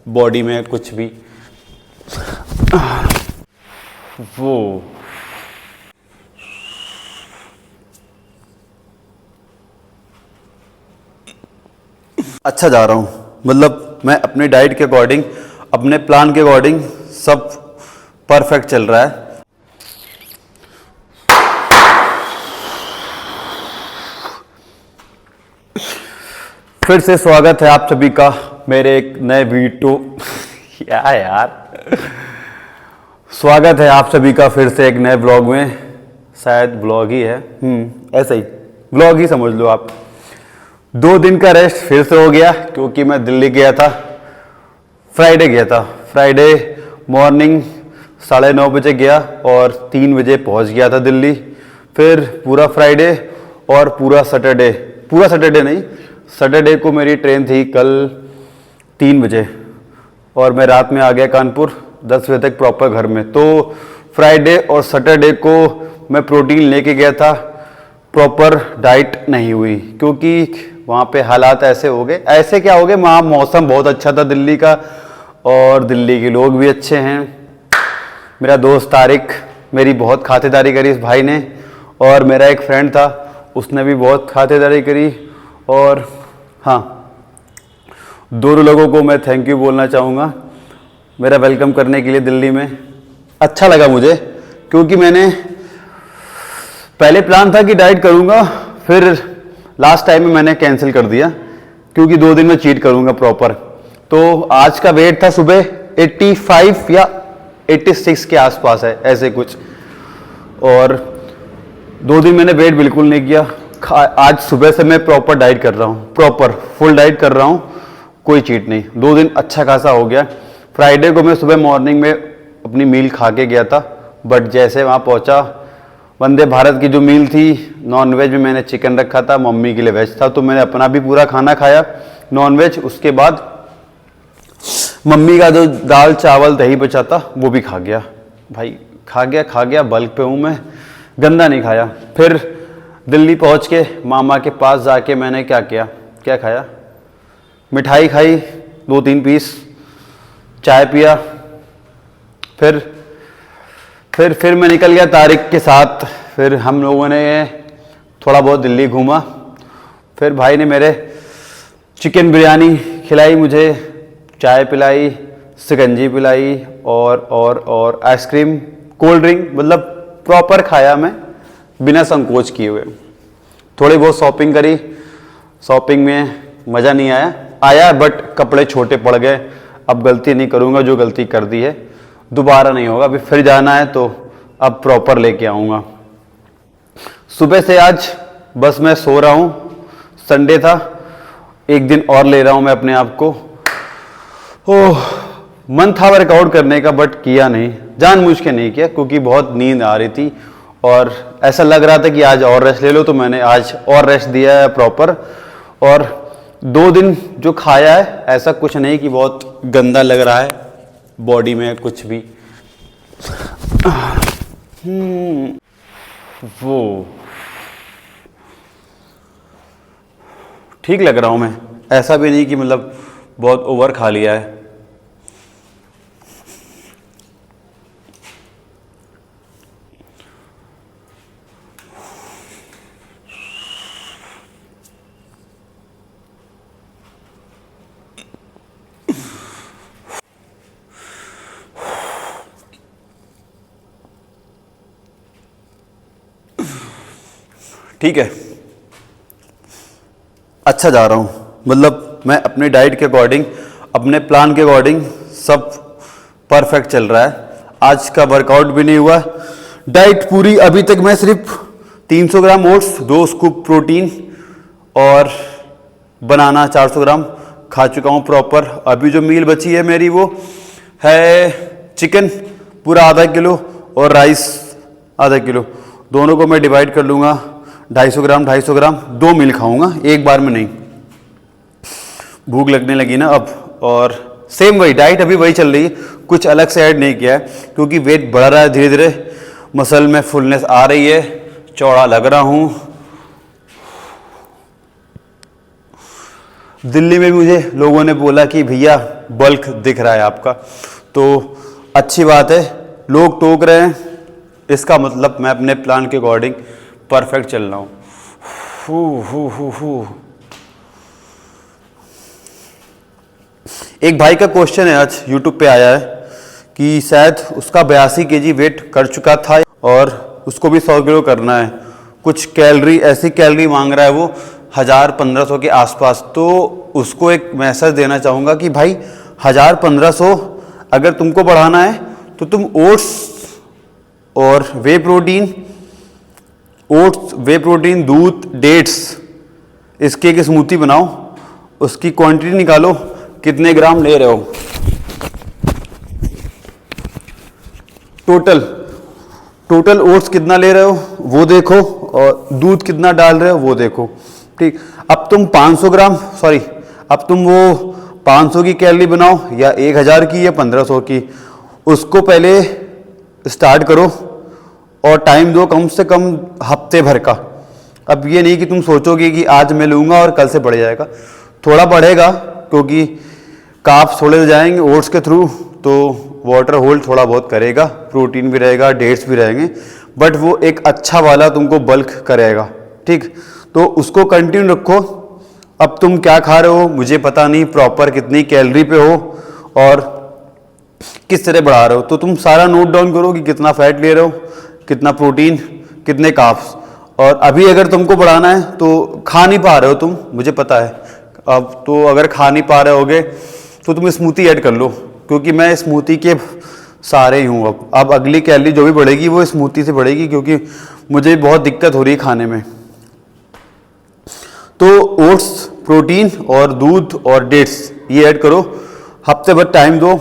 Body में कुछ भी वो अच्छा जा रहा हूँ, मतलब मैं अपनी डाइट के अकॉर्डिंग, अपने प्लान के अकॉर्डिंग सब परफेक्ट चल रहा है। फिर से स्वागत है आप सभी का मेरे एक नए वीडियो स्वागत है आप सभी का फिर से एक नए ब्लॉग में। शायद ब्लॉग ही है, ऐसा ही ब्लॉग ही समझ लो आप। 2 दिन का रेस्ट फिर से हो गया क्योंकि मैं दिल्ली गया था, फ्राइडे गया था। फ्राइडे मॉर्निंग 9:30 बजे गया और 3 बजे पहुंच गया था दिल्ली। फिर पूरा फ्राइडे और पूरा सैटरडे नहीं, सैटरडे को मेरी ट्रेन थी कल 3 बजे और मैं रात में आ गया कानपुर 10 बजे तक प्रॉपर घर में। तो फ्राइडे और सैटरडे को मैं प्रोटीन लेके गया था, प्रॉपर डाइट नहीं हुई क्योंकि वहाँ पे हालात ऐसे हो गए। ऐसे क्या हो गए, वहाँ मौसम बहुत अच्छा था दिल्ली का और दिल्ली के लोग भी अच्छे हैं। मेरा दोस्त तारिक मेरी बहुत खातिरदारी करी इस भाई ने, और मेरा एक फ्रेंड था उसने भी बहुत खातिरदारी करी। और हाँ, दोनों लोगों को मैं थैंक यू बोलना चाहूँगा मेरा वेलकम करने के लिए दिल्ली में। अच्छा लगा मुझे क्योंकि मैंने पहले प्लान था कि डाइट करूँगा, फिर लास्ट टाइम में मैंने कैंसिल कर दिया क्योंकि 2 दिन में चीट करूँगा प्रॉपर। तो आज का वेट था सुबह 85 या 86 के आसपास है ऐसे कुछ, और 2 दिन मैंने वेट बिल्कुल नहीं किया। आज सुबह से मैं प्रॉपर डाइट कर रहा हूँ, प्रॉपर फुल डाइट कर रहा हूँ, कोई चीट नहीं। 2 दिन अच्छा खासा हो गया। फ्राइडे को मैं सुबह मॉर्निंग में अपनी मील खा के गया था, बट जैसे वहाँ पहुँचा वंदे भारत की जो मील थी, नॉन वेज में मैंने चिकन रखा था, मम्मी के लिए वेज था, तो मैंने अपना भी पूरा खाना खाया नॉन वेज। उसके बाद मम्मी का जो दाल चावल दही बचा था वो भी खा गया। भाई खा गया, बल्क पे हूँ मैं, गंदा नहीं खाया। फिर दिल्ली पहुँच के मामा के पास जाके मैंने क्या खाया, मिठाई खाई 2-3 पीस, चाय पिया। फिर मैं निकल गया तारिक के साथ। फिर हम लोगों ने थोड़ा बहुत दिल्ली घूमा। फिर भाई ने मेरे चिकन बिरयानी खिलाई, मुझे चाय पिलाई, शिकंजी पिलाई और आइसक्रीम, कोल्ड ड्रिंक, मतलब प्रॉपर खाया मैं बिना संकोच किए हुए। थोड़ी बहुत शॉपिंग करी, शॉपिंग में मज़ा नहीं आया बट कपड़े छोटे पड़ गए। अब गलती नहीं करूँगा, जो गलती कर दी है दोबारा नहीं होगा। अभी फिर जाना है तो अब प्रॉपर लेके आऊँगा। सुबह से आज बस मैं सो रहा हूँ, संडे था, एक दिन और ले रहा हूँ मैं अपने आप को। ओह, मन था वर्कआउट करने का बट किया नहीं, जानबूझ के नहीं किया क्योंकि बहुत नींद आ रही थी और ऐसा लग रहा था कि आज और रेस्ट ले लो, तो मैंने आज और रेस्ट दिया है प्रॉपर। और 2 दिन जो खाया है ऐसा कुछ नहीं कि बहुत गंदा लग रहा है बॉडी में कुछ भी वो ठीक लग रहा हूँ मैं, ऐसा भी नहीं कि मतलब बहुत ओवर खा लिया है। ठीक है, अच्छा जा रहा हूँ, मतलब मैं अपनी डाइट के अकॉर्डिंग, अपने प्लान के अकॉर्डिंग सब परफेक्ट चल रहा है। आज का वर्कआउट भी नहीं हुआ, डाइट पूरी अभी तक मैं सिर्फ 300 ग्राम ओट्स, 2 स्कूप प्रोटीन और बनाना 400 ग्राम खा चुका हूँ प्रॉपर। अभी जो मील बची है मेरी वो है चिकन पूरा आधा किलो और राइस आधा किलो, दोनों को मैं डिवाइड कर लूँगा 250 ग्राम 2 मील खाऊंगा, एक बार में नहीं। भूख लगने लगी ना अब, और सेम वही डाइट अभी वही चल रही है, कुछ अलग से ऐड नहीं किया है क्योंकि वेट बढ़ रहा है धीरे धीरे, मसल में फुलनेस आ रही है, चौड़ा लग रहा हूँ। दिल्ली में भी मुझे लोगों ने बोला कि भैया बल्क दिख रहा है आपका, तो अच्छी बात है, लोग टोक रहे हैं, इसका मतलब मैं अपने प्लान के अकॉर्डिंग परफेक्ट चल रहा हूँ। एक भाई का क्वेश्चन है आज यूट्यूब पे आया है कि शायद उसका 82 kg वेट कर चुका था और उसको भी 100 किलो करना है, कुछ कैलोरी ऐसी कैलोरी मांग रहा है वो 1000-1500 के आसपास। तो उसको एक मैसेज देना चाहूँगा कि भाई 1000-1500 अगर तुमको बढ़ाना है तो तुम ओट्स और वे प्रोटीन दूध डेट्स इसकी एक स्मूथी बनाओ, उसकी क्वांटिटी निकालो, कितने ग्राम ले रहे हो, टोटल ओट्स कितना ले रहे हो वो देखो और दूध कितना डाल रहे हो वो देखो। ठीक, अब तुम 500 की कैलोरी बनाओ या 1000 की या 1500 की, उसको पहले स्टार्ट करो और टाइम दो कम से कम हफ्ते भर का। अब ये नहीं कि तुम सोचोगे कि आज मैं लूँगा और कल से बढ़ जाएगा, थोड़ा बढ़ेगा क्योंकि कार्ब्स थोड़े जाएंगे ओट्स के थ्रू, तो वाटर होल्ड थोड़ा बहुत करेगा, प्रोटीन भी रहेगा, डेट्स भी रहेंगे, बट वो एक अच्छा वाला तुमको बल्क करेगा। ठीक, तो उसको कंटिन्यू रखो। अब तुम क्या खा रहे हो मुझे पता नहीं, प्रॉपर कितनी कैलोरी पे हो और किस तरह बढ़ा रहे हो, तो तुम सारा नोट डाउन करो कि कितना फैट ले रहे हो, कितना प्रोटीन, कितने कार्ब्स। और अभी अगर तुमको बढ़ाना है तो खा नहीं पा रहे हो तुम, मुझे पता है, अब तो अगर खा नहीं पा रहे होगे तो तुम स्मूथी ऐड कर लो, क्योंकि मैं स्मूथी के सारे ही हूँ। अब अगली कैलोरी जो भी बढ़ेगी वो स्मूथी से बढ़ेगी, क्योंकि मुझे बहुत दिक्कत हो रही है खाने में। तो ओट्स, प्रोटीन और दूध और डेट्स ये ऐड करो, हफ्ते भर टाइम दो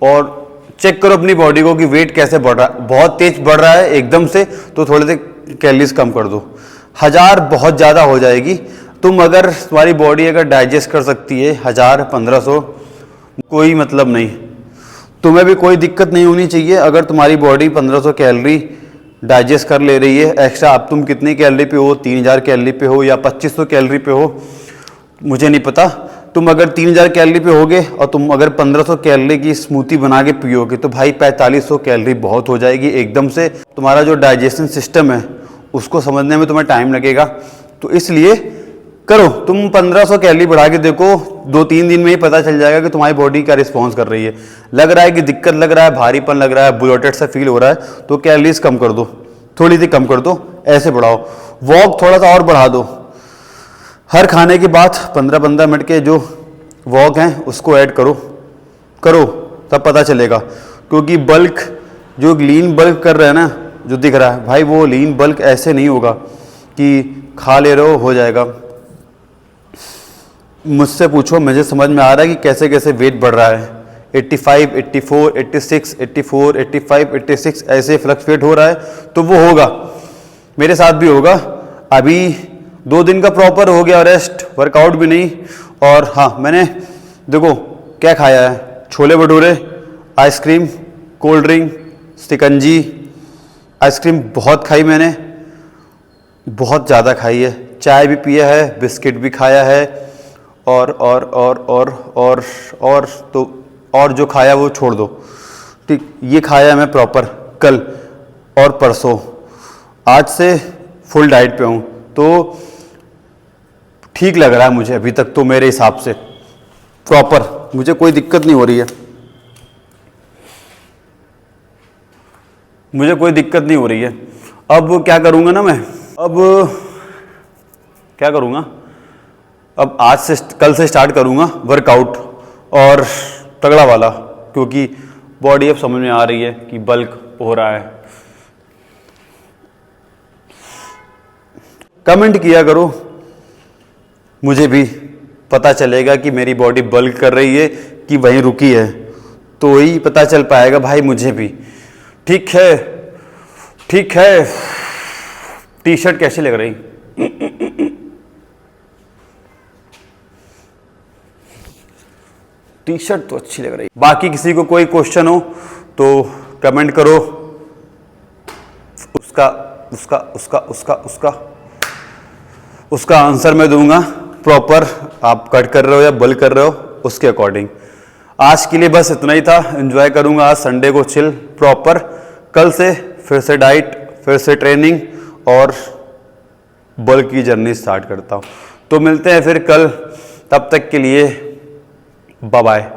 और चेक करो अपनी बॉडी को कि वेट कैसे बढ़ रहा है। बहुत तेज बढ़ रहा है एकदम से तो थोड़े से कैलोरीज कम कर दो, 1000 बहुत ज़्यादा हो जाएगी। तुम अगर तुम्हारी बॉडी अगर डाइजेस्ट कर सकती है 1000-1500, कोई मतलब नहीं, तुम्हें भी कोई दिक्कत नहीं होनी चाहिए। अगर तुम्हारी बॉडी 1500 कैलोरी डाइजेस्ट कर ले रही है एक्स्ट्रा, अब तुम कितनी कैलोरी पे हो, 3000 कैलोरी पे हो या 2500 कैलोरी पे हो, मुझे नहीं पता। तुम अगर 3000 कैलोरी पे होगे और तुम अगर 1500 कैलोरी की स्मूथी बना के पियोगे तो भाई 4500 कैलोरी बहुत हो जाएगी एकदम से। तुम्हारा जो डाइजेशन सिस्टम है उसको समझने में तुम्हें टाइम लगेगा, तो इसलिए करो, तुम 1500 कैलोरी बढ़ा के देखो, 2-3 दिन में ही पता चल जाएगा कि तुम्हारी बॉडी क्या रिस्पॉन्स कर रही है। लग रहा है कि दिक्कत लग रहा है, भारीपन लग रहा है, ब्लोटेड सा फील हो रहा है, तो कैलोरीज कम कर दो, थोड़ी सी कम कर दो, ऐसे बढ़ाओ। वॉक थोड़ा सा और बढ़ा दो, हर खाने के बाद 15-15 मिनट के जो वॉक हैं उसको ऐड करो तब पता चलेगा। क्योंकि बल्क जो लीन बल्क कर रहे हैं ना, जो दिख रहा है भाई, वो लीन बल्क ऐसे नहीं होगा कि खा ले रहे हो जाएगा। मुझसे पूछो, मुझे समझ में आ रहा है कि कैसे कैसे वेट बढ़ रहा है, 85, 84, 86, 84, 85, 86 ऐसे फ्लक्चुएट हो रहा है, तो वो होगा, मेरे साथ भी होगा। अभी 2 दिन का प्रॉपर हो गया रेस्ट, वर्कआउट भी नहीं। और हाँ, मैंने देखो क्या खाया है, chole bhature, ice cream, cold drink, shikanji, ice cream बहुत खाई मैंने, बहुत ज़्यादा खाई है, चाय भी पिया है, बिस्किट भी खाया है, और तो और जो खाया वो छोड़ दो। ठीक, ये खाया मैं प्रॉपर कल और परसों, आज से फुल डाइट पे हूँ, तो ठीक लग रहा है मुझे अभी तक तो, मेरे हिसाब से प्रॉपर, मुझे कोई दिक्कत नहीं हो रही है, मुझे कोई दिक्कत नहीं हो रही है। अब क्या करूँगा ना मैं, अब क्या करूँगा, अब आज से कल से स्टार्ट करूँगा वर्कआउट, और तगड़ा वाला, क्योंकि बॉडी अब समझ में आ रही है कि बल्क हो रहा है। कमेंट किया करो, मुझे भी पता चलेगा कि मेरी बॉडी बल्क कर रही है कि वहीं रुकी है, तो ही पता चल पाएगा भाई मुझे भी। ठीक है, ठीक है। टी शर्ट कैसी लग रही, टी शर्ट तो अच्छी लग रही। बाकी किसी को कोई क्वेश्चन हो तो कमेंट करो, उसका आंसर मैं दूंगा। प्रॉपर आप कट कर रहे हो या बल्क कर रहे हो उसके अकॉर्डिंग। आज के लिए बस इतना ही था। एंजॉय करूंगा आज संडे को चिल प्रॉपर। कल से फिर से डाइट, फिर से ट्रेनिंग और बल्क की जर्नी स्टार्ट करता हूँ। तो मिलते हैं फिर कल, तब तक के लिए बाय बाय।